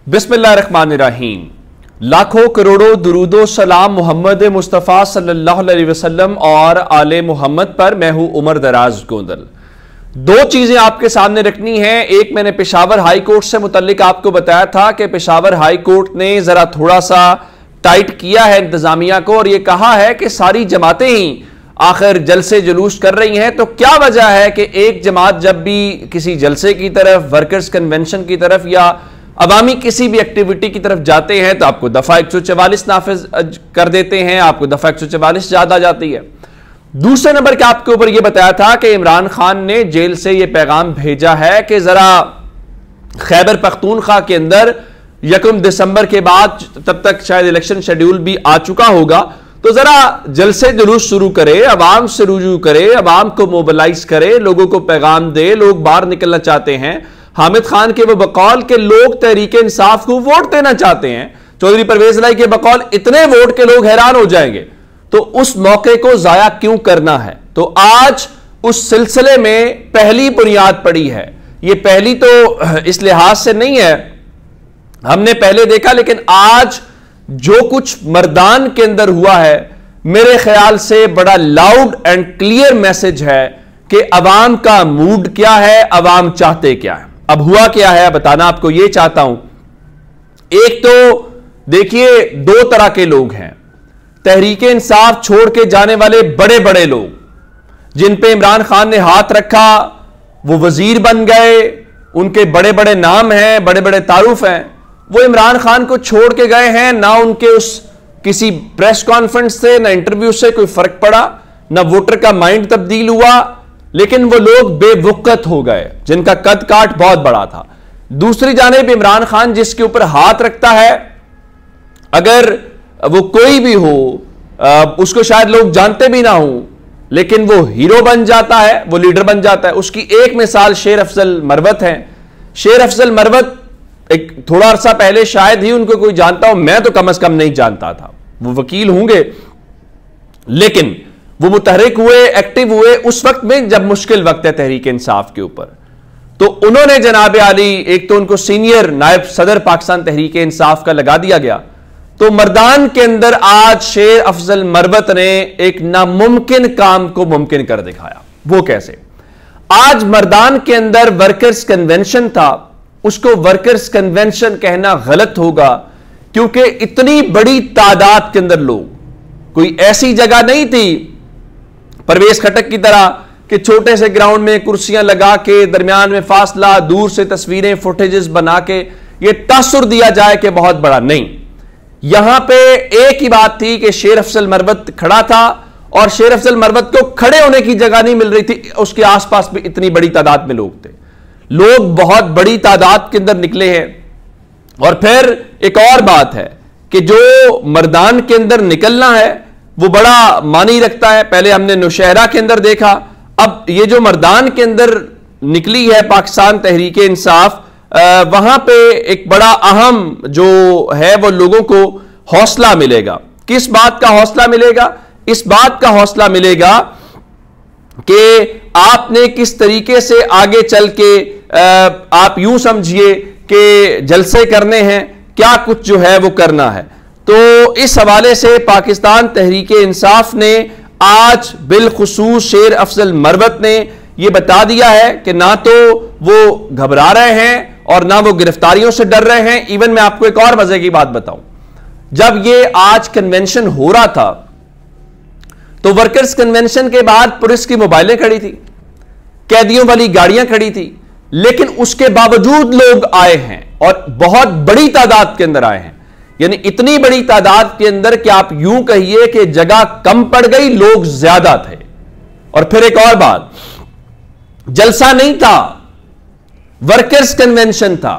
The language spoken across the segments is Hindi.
बिस्मिल्लाहिर्रहमानिर्रहीम। लाखों करोड़ों दुरूदो सलाम मोहम्मद मुस्तफ़ा सल्लल्लाहु अलैहि वसल्लम और आले मोहम्मद पर। मैं हूं उमर दराज गोंदल। दो चीजें आपके सामने रखनी है। एक, मैंने पेशावर हाई कोर्ट से मुतल्लिक आपको बताया था कि पेशावर हाई कोर्ट ने जरा थोड़ा सा टाइट किया है इंतजामिया को और यह कहा है कि सारी जमातें ही आखिर जलसे जुलूस कर रही हैं, तो क्या वजह है कि एक जमात जब भी किसी जलसे की तरफ, वर्कर्स कन्वेंशन की तरफ या अवामी किसी भी एक्टिविटी की तरफ जाते हैं तो आपको दफा 144 नाफिज कर देते हैं, आपको दफा 144 याद आ जाती है। दूसरे नंबर के आपके ऊपर यह बताया था कि इमरान खान ने जेल से यह पैगाम भेजा है कि जरा खैबर पख्तूनख्वा के अंदर 1 दिसंबर के बाद, तब तक शायद इलेक्शन शेड्यूल भी आ चुका होगा, तो जरा जलसे जुलूस शुरू करे, अवाम से रुजू करे, अवाम को मोबिलाइज करे, लोगों को पैगाम दे। लोग बाहर निकलना चाहते हैं। हामिद खान के वो बकौल के लोग तहरीक इंसाफ को वोट देना चाहते हैं, चौधरी परवेज लाई के बकौल इतने वोट के लोग हैरान हो जाएंगे, तो उस मौके को जाया क्यों करना है। तो आज उस सिलसिले में पहली बुनियाद पड़ी है। ये पहली तो इस लिहाज से नहीं है, हमने पहले देखा, लेकिन आज जो कुछ मर्दान के अंदर हुआ है, मेरे ख्याल से बड़ा लाउड एंड क्लियर मैसेज है कि अवाम का मूड क्या है, अवाम चाहते क्या है। अब हुआ क्या है बताना आपको ये चाहता हूं। एक तो देखिए, दो तरह के लोग हैं। तहरीक इंसाफ छोड़ के जाने वाले बड़े बड़े लोग, जिन पे इमरान खान ने हाथ रखा, वो वजीर बन गए, उनके बड़े बड़े नाम हैं, बड़े बड़े तारुफ हैं, वो इमरान खान को छोड़ के गए हैं। ना उनके उस किसी प्रेस कॉन्फ्रेंस से, ना इंटरव्यू से कोई फर्क पड़ा, ना वोटर का माइंड तब्दील हुआ, लेकिन वो लोग बेवुकत हो गए जिनका कद काट बहुत बड़ा था। दूसरी जानिब इमरान खान जिसके ऊपर हाथ रखता है, अगर वो कोई भी हो, उसको शायद लोग जानते भी ना हो, लेकिन वो हीरो बन जाता है, वो लीडर बन जाता है। उसकी एक मिसाल शेर अफजल मरवत है। शेर अफजल मरवत एक थोड़ा अरसा पहले शायद ही उनको कोई जानता हो, मैं तो कम से कम नहीं जानता था। वो वकील होंगे, लेकिन वो मुतहरिक हुए, एक्टिव हुए उस वक्त में जब मुश्किल वक्त है तहरीक इंसाफ के ऊपर। तो उन्होंने जनाब आली, एक तो उनको सीनियर नायब सदर पाकिस्तान तहरीक इंसाफ का लगा दिया गया। तो मर्दान के अंदर आज शेर अफजल मरवत ने एक नामुमकिन काम को मुमकिन कर दिखाया। वो कैसे? आज मर्दान के अंदर वर्कर्स कन्वेंशन था, उसको वर्कर्स कन्वेंशन कहना गलत होगा, क्योंकि इतनी बड़ी तादाद के अंदर लोग, कोई ऐसी जगह नहीं थी परवेज खटक की तरह कि छोटे से ग्राउंड में कुर्सियां लगा के, दरमियान में फासला, दूर से तस्वीरें, फुटेजेस बना के ये तासुर दिया जाए कि बहुत बड़ा। नहीं, यहां पे एक ही बात थी कि शेर अफजल मरवत खड़ा था और शेर अफजल मरवत को खड़े होने की जगह नहीं मिल रही थी। उसके आसपास भी इतनी बड़ी तादाद में लोग थे। लोग बहुत बड़ी तादाद के अंदर निकले हैं। और फिर एक और बात है कि जो मर्दान के अंदर निकलना है वो बड़ा मानी रखता है। पहले हमने नौशहरा के अंदर देखा, अब ये जो मर्दान के अंदर निकली है पाकिस्तान तहरीक इंसाफ, वहां पे एक बड़ा अहम जो है वो लोगों को हौसला मिलेगा। किस बात का हौसला मिलेगा? इस बात का हौसला मिलेगा कि आपने किस तरीके से आगे चल के, आप यूं समझिए कि जलसे करने हैं, क्या कुछ जो है वो करना है। तो इस हवाले से पाकिस्तान तहरीक इंसाफ ने आज बिलखुसूस शेर अफजल मरवत ने यह बता दिया है कि ना तो वो घबरा रहे हैं और ना वो गिरफ्तारियों से डर रहे हैं। इवन मैं आपको एक और मजे की बात बताऊं, जब ये आज कन्वेंशन हो रहा था तो वर्कर्स कन्वेंशन के बाद पुलिस की मोबाइलें खड़ी थी, कैदियों वाली गाड़ियां खड़ी थी, लेकिन उसके बावजूद लोग आए हैं और बहुत बड़ी तादाद के अंदर आए हैं। यानी इतनी बड़ी तादाद के अंदर कि आप यूं कहिए कि जगह कम पड़ गई, लोग ज्यादा थे। और फिर एक और बात, जलसा नहीं था, वर्कर्स कन्वेंशन था।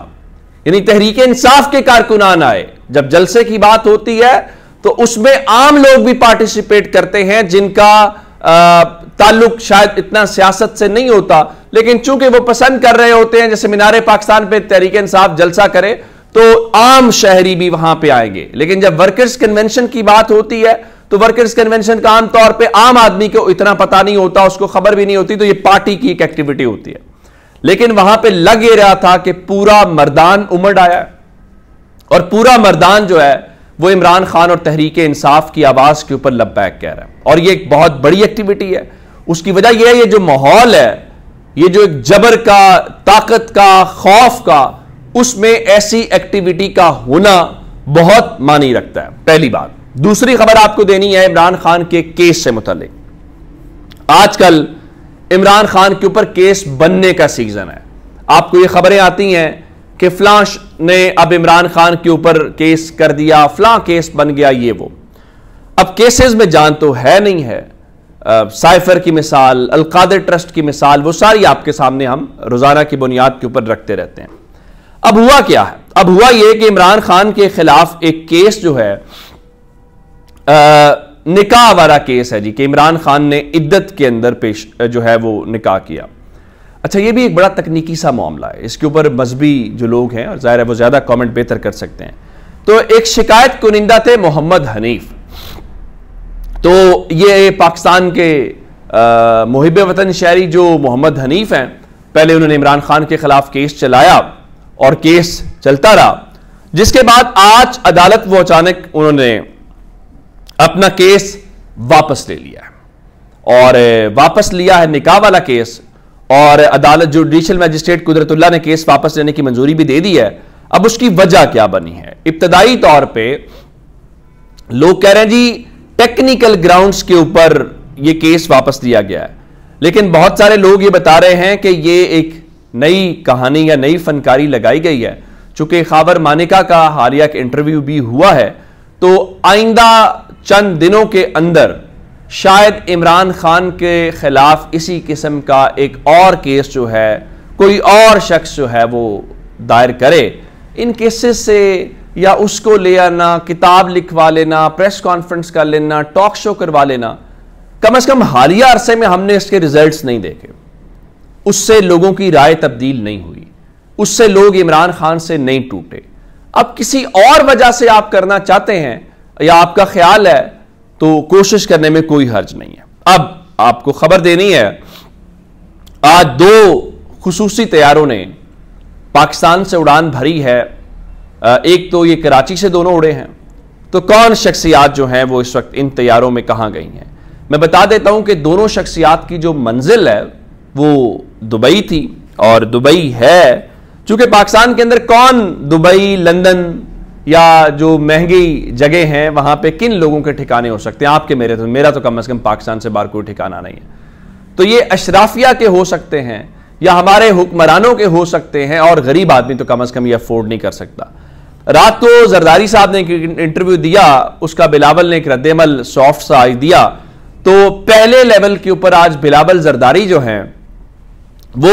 यानी तहरीक इंसाफ के कारकुनान आए। जब जलसे की बात होती है तो उसमें आम लोग भी पार्टिसिपेट करते हैं, जिनका ताल्लुक शायद इतना सियासत से नहीं होता, लेकिन चूंकि वो पसंद कर रहे होते हैं, जैसे मीनारे पाकिस्तान पे तहरीक इंसाफ जलसा करे तो आम शहरी भी वहां पे आएंगे। लेकिन जब वर्कर्स कन्वेंशन की बात होती है तो वर्कर्स कन्वेंशन का आमतौर पे आम आदमी को इतना पता नहीं होता, उसको खबर भी नहीं होती, तो ये पार्टी की एक एक्टिविटी होती है। लेकिन वहां पे लग ये रहा था कि पूरा मर्दान उमड़ आया, और पूरा मर्दान जो है वो इमरान खान और तहरीक इंसाफ की आवाज के ऊपर लब्बैक कह रहा है। और ये एक बहुत बड़ी एक्टिविटी है। उसकी वजह यह है, ये जो माहौल है, ये जो एक जबर का, ताकत का, खौफ का, उसमें ऐसी एक्टिविटी का होना बहुत मानी रखता है। पहली बात। दूसरी खबर आपको देनी है इमरान खान के केस से मुताल्लिक। आजकल इमरान खान के ऊपर केस बनने का सीजन है। आपको ये खबरें आती हैं कि फलां ने अब इमरान खान के ऊपर केस कर दिया, फलां केस बन गया, ये वो। अब केसेस में जान तो है नहीं है। साइफर की मिसाल, अलकादिर ट्रस्ट की मिसाल, वो सारी आपके सामने हम रोजाना की बुनियाद के ऊपर रखते रहते हैं। अब हुआ क्या है? अब हुआ यह कि इमरान खान के खिलाफ एक केस जो है निकाह वाला केस है जी, कि इमरान खान ने इद्दत के अंदर पेश जो है वो निकाह किया। अच्छा, ये भी एक बड़ा तकनीकी सा मामला है। इसके ऊपर मजहबी जो लोग हैं, और जाहिर है वो ज्यादा कमेंट बेहतर कर सकते हैं। तो एक शिकायत कुनिंदा थे मोहम्मद हनीफ। तो ये पाकिस्तान के मुहिब वतन शहरी जो मोहम्मद हनीफ हैं, पहले उन्होंने इमरान खान के खिलाफ केस चलाया और केस चलता रहा, जिसके बाद आज अदालत वो अचानक उन्होंने अपना केस वापस ले लिया और वापस लिया है निकाह वाला केस। और अदालत जुडिशियल मजिस्ट्रेट कुदरतुल्लाह ने केस वापस लेने की मंजूरी भी दे दी है। अब उसकी वजह क्या बनी है? इब्तदाई तौर पे लोग कह रहे हैं जी टेक्निकल ग्राउंड्स के ऊपर यह केस वापस लिया गया है, लेकिन बहुत सारे लोग ये बता रहे हैं कि यह एक नई कहानी या नई फनकारी लगाई गई है। चूंकि खाबर मानिका का हालिया इंटरव्यू भी हुआ है, तो आइंदा चंद दिनों के अंदर शायद इमरान खान के खिलाफ इसी किस्म का एक और केस जो है कोई और शख्स जो है वो दायर करे। इन केसेस से या उसको ले आना, किताब लिखवा लेना, प्रेस कॉन्फ्रेंस कर लेना, टॉक शो करवा लेना, कम से कम हालिया अरसे में हमने इसके रिजल्ट्स नहीं देखे। उससे लोगों की राय तब्दील नहीं हुई, उससे लोग इमरान खान से नहीं टूटे। अब किसी और वजह से आप करना चाहते हैं या आपका ख्याल है तो कोशिश करने में कोई हर्ज नहीं है। अब आपको खबर देनी है, आज 2 खुसूसी तैयारों ने पाकिस्तान से उड़ान भरी है। एक तो ये कराची से दोनों उड़े हैं। तो कौन शख्सियात जो हैं वो इस वक्त इन तैयारों में कहां गई हैं? मैं बता देता हूं कि दोनों शख्सियात की जो मंजिल है वो दुबई थी और दुबई है। चूंकि पाकिस्तान के अंदर कौन दुबई, लंदन या जो महंगी जगह हैं वहां पे किन लोगों के ठिकाने हो सकते हैं? आपके, मेरा तो कम से कम पाकिस्तान से बाहर कोई ठिकाना नहीं है। तो ये अशराफिया के हो सकते हैं या हमारे हुक्मरानों के हो सकते हैं, और गरीब आदमी तो कम से कम ये अफोर्ड नहीं कर सकता। रात को जरदारी साहब ने एक इंटरव्यू दिया, उसका बिलावल ने एक रद्देमल सॉफ्ट सा आज दिया। तो पहले लेवल के ऊपर आज बिलावल जरदारी जो हैं वो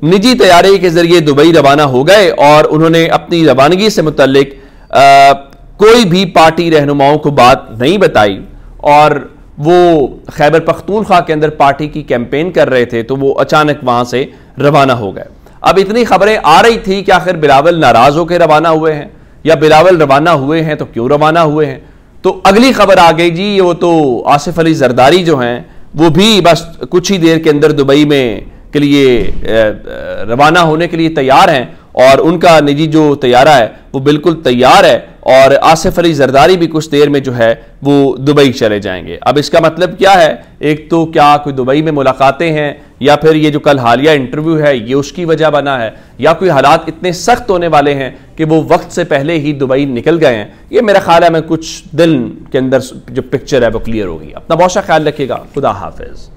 निजी तैयारी के जरिए दुबई रवाना हो गए और उन्होंने अपनी रवानगी से मुतल्लिक कोई भी पार्टी रहनुमाओं को बात नहीं बताई। और वो खैबर पख्तूनख्वा के अंदर पार्टी की कैंपेन कर रहे थे, तो वो अचानक वहां से रवाना हो गए। अब इतनी खबरें आ रही थी कि आखिर बिलावल नाराज होकर रवाना हुए हैं या बिलावल रवाना हुए हैं तो क्यों रवाना हुए हैं। तो अगली खबर आ गई जी, वो तो आसिफ अली जरदारी जो हैं वो भी बस कुछ ही देर के अंदर दुबई में के लिए रवाना होने के लिए तैयार हैं और उनका निजी जो तैयारा है वो बिल्कुल तैयार है और आसिफ अली जरदारी भी कुछ देर में जो है वो दुबई चले जाएंगे। अब इसका मतलब क्या है? एक तो क्या कोई दुबई में मुलाकातें हैं या फिर ये जो कल हालिया इंटरव्यू है ये उसकी वजह बना है, या कोई हालात इतने सख्त होने वाले हैं कि वो वक्त से पहले ही दुबई निकल गए हैं। ये मेरा ख्याल है मैं कुछ दिन के अंदर जो पिक्चर है वो क्लियर होगी। अपना बहुत सा ख्याल रखिएगा। खुदा हाफिज।